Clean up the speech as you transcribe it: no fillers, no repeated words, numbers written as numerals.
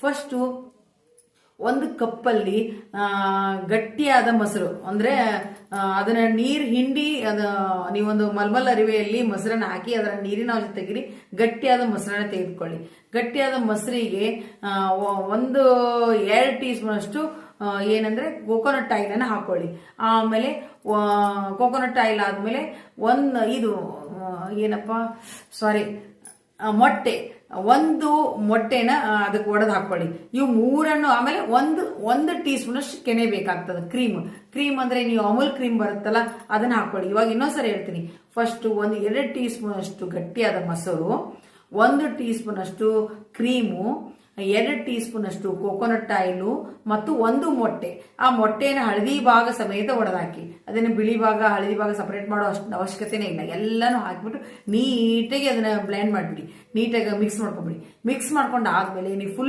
First ಒಂದು ಕಪ್ಪಲ್ಲಿ ಗಟ್ಟಿಯಾದ ಮೊಸರು ಅಂದರೆ ಅದನ್ನ ನೀರು ಹಿಂಡಿ ನೀವೊಂದು ಮಲ್ಮಲ್ ಅರಿವೆಯಲ್ಲಿ ಮೊಸರನ್ನ ಹಾಕಿ ಅದರ ನೀರಿನ ಅಂಶ ತೆಗಿರಿ, ಗಟ್ಟಿಯಾದ ಮೊಸರನ್ನ ತೆಗೆದುಕೊಳ್ಳಿ. ಗಟ್ಟಿಯಾದ ಮೊಸರಿಗೆ 2 ಟೀ ಸ್ಪೂನ್ ಅಷ್ಟು ಏನಂದ್ರೆ ಕೋಕೋನಟ್ ಆಯಿಲನ್ನು ಹಾಕೊಳ್ಳಿ. ಆಮೇಲೆ ಕೋಕೋನಟ್ ಆಯಿಲ್ ಆದ್ಮೇಲೆ ಒಂದು ಮೊಟ್ಟೆನ ಅದಕ್ಕೆ ಒಡೆದು ಹಾಕೊಳ್ಳಿ. ಇವು ಮೂರನ್ನು ಆಮೇಲೆ ಒಂದು ಟೀ ಸ್ಪೂನ್ ಅಷ್ಟು ಕೆನೆ ಬೇಕಾಗ್ತದೆ. ಕ್ರೀಮ್ ಅಂದ್ರೆ ನೀವು ಅಮೂಲ್ ಕ್ರೀಮ್ ಬರುತ್ತಲ್ಲ ಅದನ್ನ ಹಾಕೊಳ್ಳಿ. ಇವಾಗ ಇನ್ನೊಂದ್ಸರಿ ಹೇಳ್ತೀನಿ. ಫಸ್ಟ್ 2 ಟೀ ಸ್ಪೂನ್ ಅಷ್ಟು ಗಟ್ಟಿಯಾದ ಮೊಸರು, 1 ಟೀ ಸ್ಪೂನ್ ಅಷ್ಟು ಕ್ರೀಮು, 2 ಟೀ ಸ್ಪೂನ್ ಅಷ್ಟು ಕೋಕೋನಟ್ ಆಯಿಲು ಮತ್ತು 1 ಮೊಟ್ಟೆ. ಆ ಮೊಟ್ಟೆನ ಹಳದಿ ಭಾಗ ಸಮೇತ ಒಡೆದಾಕಿ. ಅದನ್ನ ಬಿಳಿ ಭಾಗ ಹಳದಿ ಭಾಗ ಸಪರೇಟ್ ಮಾಡೋ ಅಷ್ಟು ಅವಶ್ಯಕತೆನೇ ಇಲ್ಲ. ಎಲ್ಲಾನು ಹಾಕ್ಬಿಟ್ಟು ನೀಟಾಗಿ ಅದನ್ನ ಬ್ಲೆಂಡ್ ಮಾಡಿಬಿಡಿ, ನೀಟಾಗಿ ಮಿಕ್ಸ್ ಮಾಡ್ಕೊಂಬಿಡಿ. ಮಿಕ್ಸ್ ಮಾಡ್ಕೊಂಡು ಆದ್ಮೇಲೆ ನೀವು ಫುಲ್